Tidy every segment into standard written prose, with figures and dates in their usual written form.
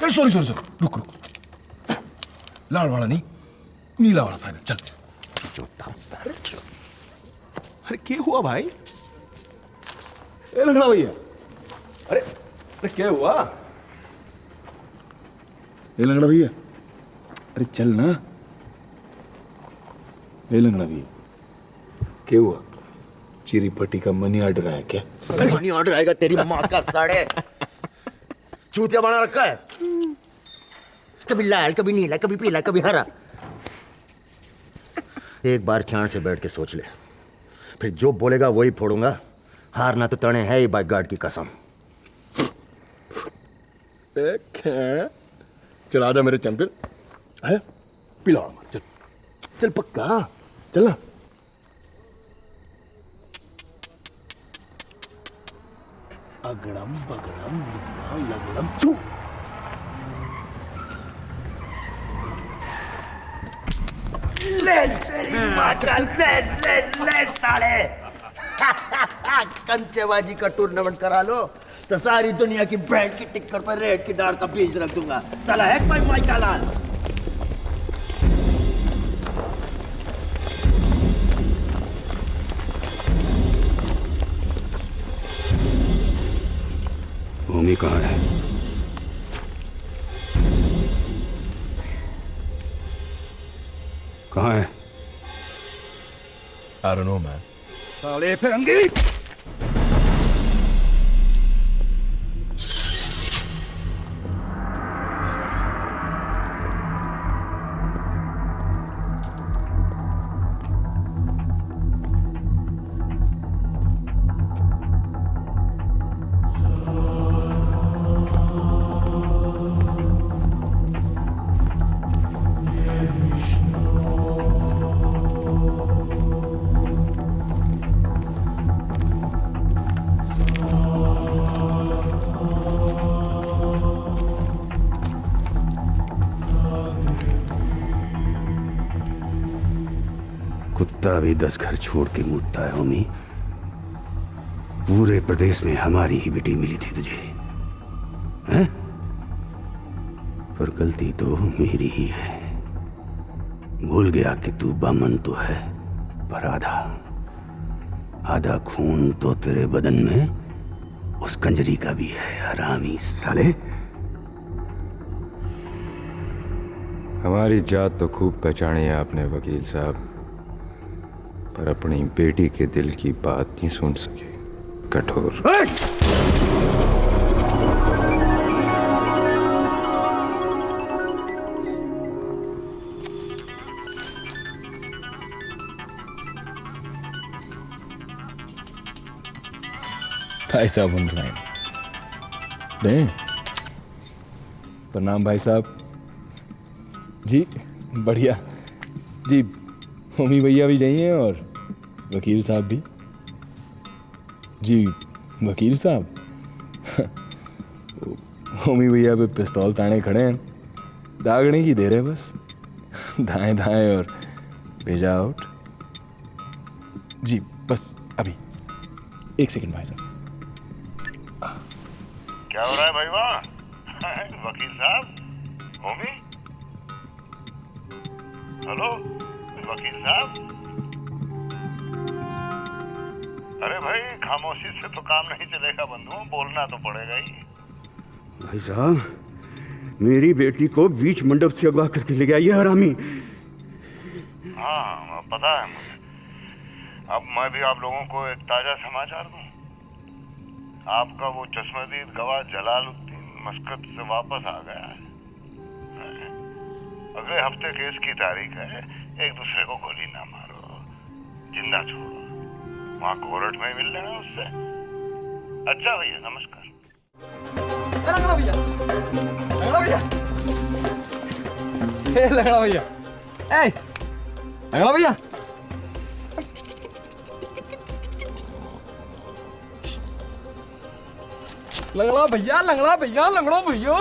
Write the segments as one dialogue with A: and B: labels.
A: नहीं sorry sorry sorry, रुक रुक, लाल वाला नहीं, नीला वाला फाइनल। चल। अरे क्या हुआ भाई? ए लंगड़ा भैया, अरे अरे क्या हुआ? ए लंगड़ा भैया, अरे चल ना। ए लंगड़ा भैया, क्या हुआ? चिरी पट्टी का मनी ऑर्डर आया क्या?
B: मनी ऑर्डर आएगा तेरी माँ का साड़े, चूतिया बना रखा है, कभी लाल कभी नीला कभी पीला कभी हरा। एक बार चांद से बैठ के सोच ले, फिर जो बोलेगा वही फोड़ूंगा। हारना तो तने है ही बाइक गार्ड की कसम।
A: चल आजा मेरे चैंपियन, है पिला मार, चल चल पक्का, चल ना। अगड़म बगड़म लगड़म चू।
B: ले साले कंचेबाजी का टूर्नामेंट करा लो तो सारी दुनिया की ब्रांड की टिक्कर पर रेड की डाल का बीज रख दूंगा। साला है कोई माइका लाल?
C: भूमि कहाँ है? कहाँ है?
A: I don't know, man. साले फिरंगी।
C: कुत्ता भी 10 घर छोड़ के मुड़ता है होमी। पूरे प्रदेश में हमारी ही बेटी मिली थी तुझे, हैं? पर गलती तो मेरी ही है। भूल गया कि तू बामन तो है, पर आधा आधा खून तो तेरे बदन में उस कंजरी का भी है। हरामी साले।
D: हमारी जात तो खूब पहचानी है आपने वकील साहब, पर अपनी बेटी के दिल की बात नहीं सुन सके। कठोर।
A: भाई साहब ऑनलाइन दें। प्रणाम भाई साहब जी। बढ़िया जी। होमी भैया भी चाहिए और वकील साहब भी जी। वकील साहब होमी भैया पे पिस्तौल ताने खड़े हैं, दागने की देर है बस। दाएं दाएं और भेजा आउट जी। बस अभी 1 सेकंड भाई साहब।
E: क्या हो रहा है भाई? वाह वकील साहब, होमी, हेलो वकील साहब। अरे भाई खामोशी से तो काम नहीं चलेगा बंधु, बोलना तो पड़ेगा ही।
C: भाई साहब, मेरी बेटी को बीच मंडप से अगवा करके ले गया ये हरामी।
E: हाँ पता है मुझे। अब मैं भी आप लोगों को एक ताजा समाचार दूं। आपका वो चश्मदीद गवाह जलालुद्दीन मस्कत से वापस आ गया है। अगले हफ्ते केस की तारीख है। एक दूसरे को गोली ना मारो, जिंदा छोड़ो। वहाँ कोर्ट में मिल लेना उससे। अच्छा भैया, नमस्कार।
F: लंगड़ा भैया, लंगड़ा भैया, ए लंगड़ा भैया, ए लंगड़ा भैया, लंगड़ा भैया, लंगड़ा भैया, लंगड़ो भैया।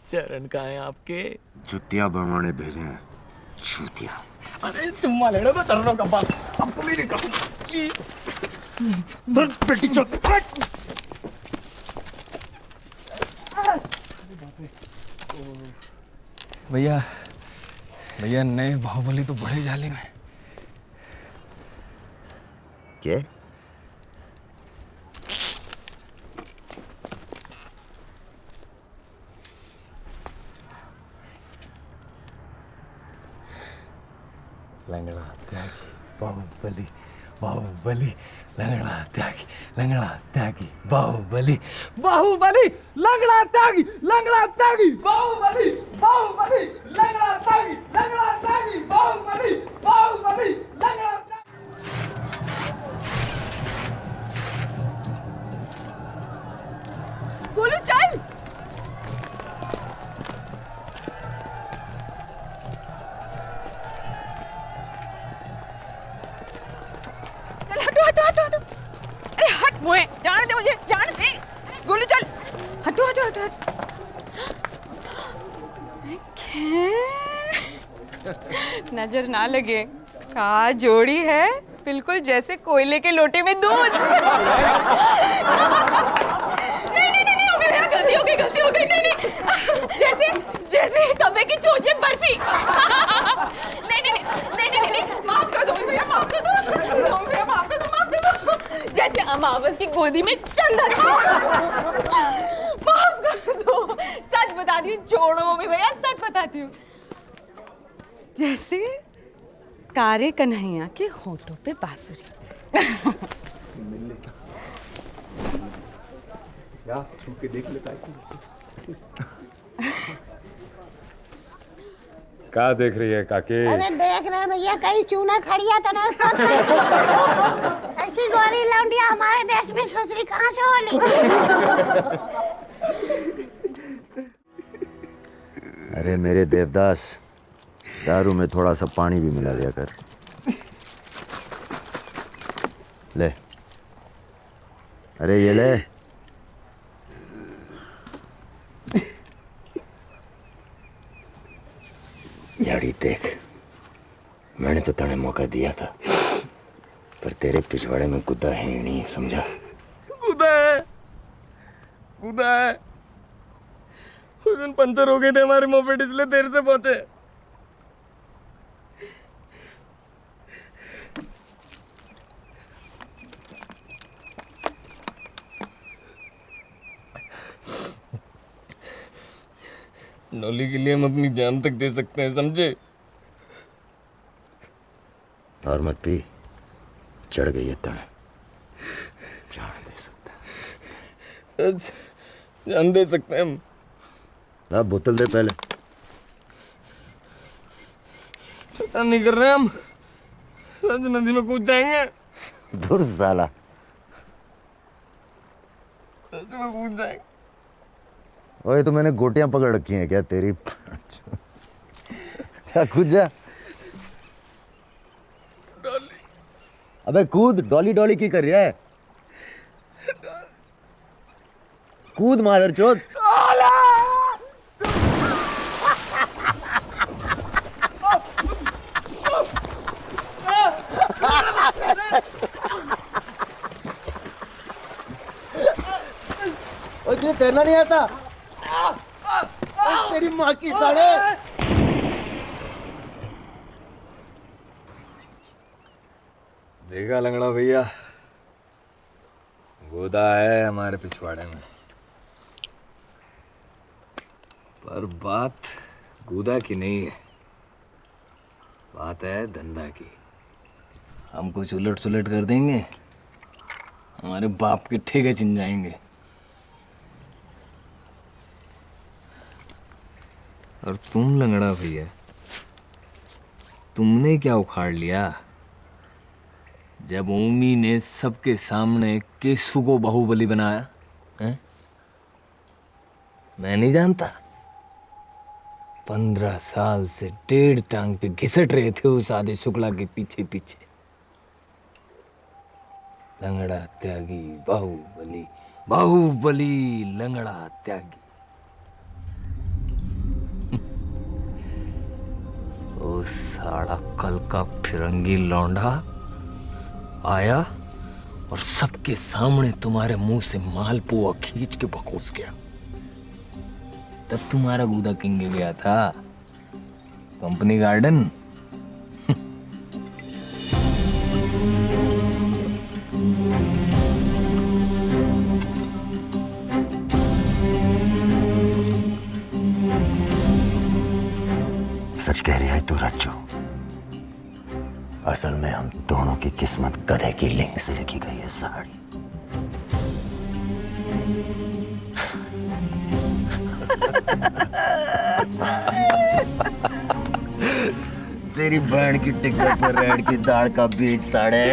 F: चरण कहाँ हैं आपके?
B: जुतिया बनवाने भेजे हैं, चूतिया।
F: अरे चुम्मा ले लो तो चरणों का बात आपको मेरी कसम प्लीज।
B: बेटी चोट।
F: भैया भैया नए बाहुबली तो बड़े जालिम हैं।
B: क्या?
F: लंगड़ा त्यागी बाहुबली बाहुबली लंगड़ा त्यागी लंगड़ा त्यागी बाहुबली बाहुबली लंगड़ा त्यागी बाहुबली बाहुबली लंगड़ा त्यागी बाहुबली बाहुबली लंगड़ा त्यागी।
G: गोलू चल। हटो हटो हटो हटो। अरे हट मोए, जाने दे मुझे, जाने दे। गोलू चल। हटो हटो हटो हटो। नजर ना लगे, का जोड़ी है, बिल्कुल जैसे कोयले के लोटे में दूध। गलती हो गई नहीं जैसे जैसे कब्बे की चोंच में बर्फी। नहीं माफ कर दो भैया, माफ कर दो भैया, माफ कर दो जैसे अमावस की गोदी में चंदन। माफ कर दो, सच बताती हूँ, छोड़ो भैया, सच बताती हूँ। जैसे कारे कन्हैया के होठों पे बांसुरी।
D: क्या देख रही है काके?
H: अरे देख रहे हैं भैया, कहीं चूना खड़िया तो नहीं फंस गई। ऐसी गोरी लौंडिया हमारे देश में सुसरी कहाँ से होली?
B: अरे मेरे देवदास, दारू में थोड़ा सा पानी भी मिला दिया कर। ले, अरे ये ले। याड़ी देख, मैंने तो तने मौका दिया था, पर तेरे पिछवाड़े में गुद्दा है ही नहीं, समझा?
F: कूदा है उस दिन पंचर हो गए थे हमारे मोपेड, इसलिए देर से पहुंचे। नौली के लिए हम अपनी जान तक दे सकते हैं, समझे?
B: और मत पी, चढ़ गई है तने, जान दे सकता है।
F: जान दे सकते हैं हम।
B: ला बोतल दे पहले।
F: पता नहीं कर रहे हम, सच नदी में कूद जाएंगे।
B: दूर साला,
F: सच में कूद जाएंगे।
B: ओए तो मैंने गोटियां पकड़ रखी हैं क्या तेरी? जा कूद जा। अबे कूद, डॉली डॉली की कर रहा है? कूद मादर चोद। तुझे तैरना नहीं आता? तेरी माँ की साड़े।
A: देखा लंगड़ा भैया, गोदा है हमारे पिछवाड़े में, पर बात गोदा की नहीं है, बात है धंधा की। हम कुछ उलट सुलट कर देंगे, हमारे बाप के ठेके छिन जाएंगे। और तुम लंगड़ा भैया, तुमने क्या उखाड़ लिया जब ओमी ने सबके सामने केसु को बाहुबली बनाया हैं? मैं नहीं जानता। 15 साल से 1.5 टांग पे घिसट रहे थे उस आदि शुक्ला के पीछे पीछे। लंगड़ा त्यागी बाहुबली, बाहुबली लंगड़ा त्यागी।
F: वो साला कल का फिरंगी लौंडा आया और सबके सामने तुम्हारे मुंह से मालपुआ खींच के बकोस गया। तब तुम्हारा गूदा किंग गया था कंपनी गार्डन।
B: सच कह रही है तू रज्जू। असल में हम दोनों की किस्मत गधे की लिंग से लिखी गई है साड़ी। तेरी बहन की टिकट पर रेड की दाढ़ का बीज साड़े।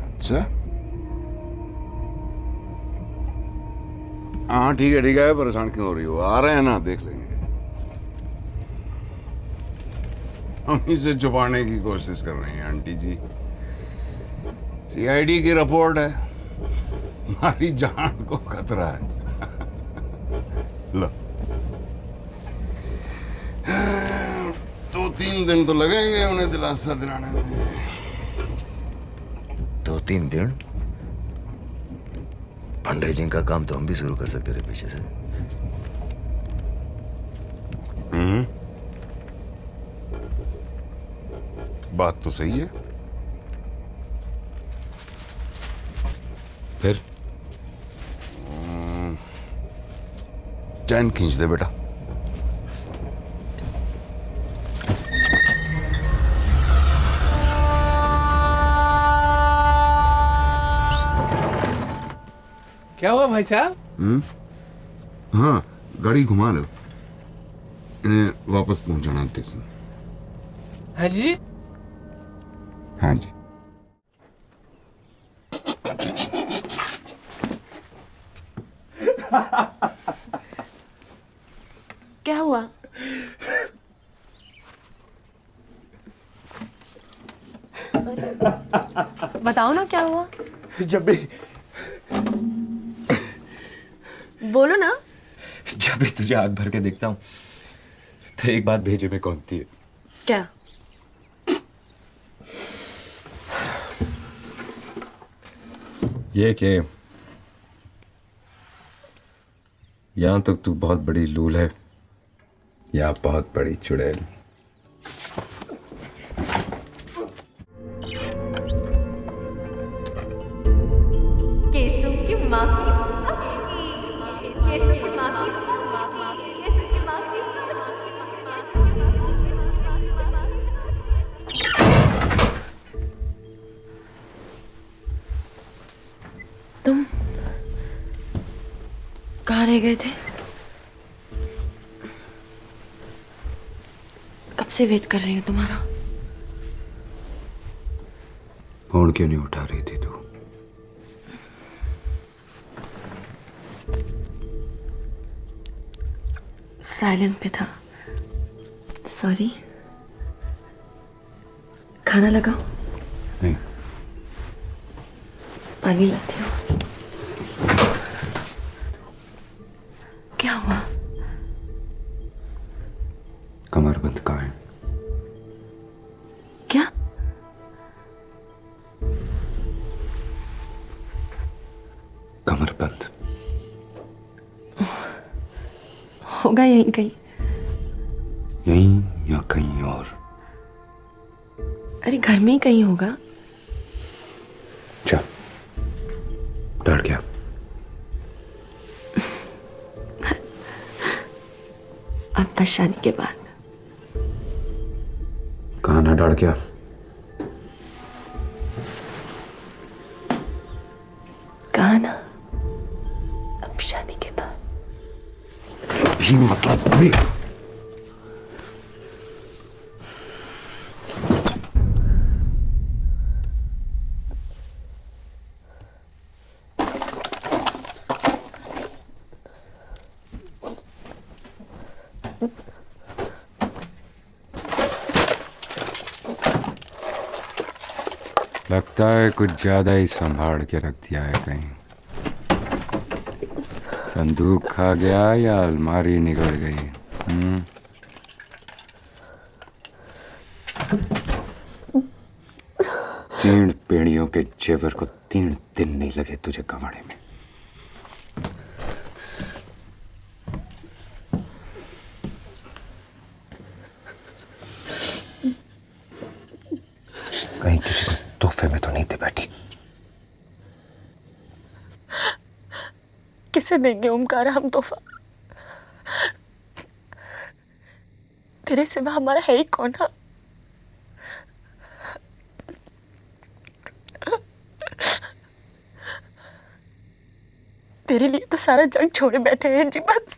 I: अच्छा हाँ ठीक है परेशान क्यों हो रही हो? आ रहे हैं ना, देख लेंगे। हम इसे छुपाने की कोशिश कर रहे हैं आंटी जी। सीआईडी की रिपोर्ट है, हमारी जान को खतरा है। लो 2-3 दिन तो लगेंगे उन्हें दिलासा दिलाने में।
B: 2-3 दिन? फंडरेजिंग का काम तो हम भी शुरू कर सकते थे पीछे से।
I: बात तो सही है।
D: फिर
I: चैन खींच दे बेटा।
F: क्या हुआ भाई साहब?
I: हाँ गाड़ी घुमा लो, इन्हें वापस पहुंचाना स्टेशन।
F: हाँ जी।
I: हाँ जी।
G: क्या हुआ? बताओ ना क्या हुआ।
F: जब भी
G: बोलो ना।
D: जब भी तुझे आग भर के देखता हूँ तो एक बात भेजे में कौनती है।
G: क्या?
D: ये कि यहाँ तक तू बहुत बड़ी लूल है या बहुत बड़ी चुड़ैल।
J: केसों की माफी, केसों की माफी, केसों की माफी।
G: तुम कहाँ रह गए थे? कब से वेट कर रही हूँ तुम्हारा।
C: फोन क्यों नहीं उठा रही थी तू?
G: साइलेंट पे था, सॉरी। खाना लगाओ?
C: नहीं।
G: पानी लाती हूँ। क्या हुआ?
C: कमरबंद कहाँ है?
G: क्या?
C: कमरबंद
G: होगा यहीं कहीं।
C: यहीं या कहीं और?
G: अरे घर में ही कहीं होगा।
C: अच्छा डर गया?
G: अब बस शादी के बाद।
C: कहाँ ना डर गया?
G: कहा ना, अब शादी के बाद।
I: भी मतलब भी
D: लगता है कुछ ज्यादा ही संभाल के रख दिया है कहीं। संदूक खा गया या अलमारी निकल गई? तीन पेड़ियों के जेवर को 3 दिन नहीं लगे तुझे गंवाने में।
F: कहीं किसी को तोहफे में तो नहीं दे बैठी?
G: किसे देंगे ओमकार हम तोहफा? तेरे सिवा हमारा है ही कौन? हाँ, तेरे लिए तो सारा जंग छोड़े बैठे हैं जी बस।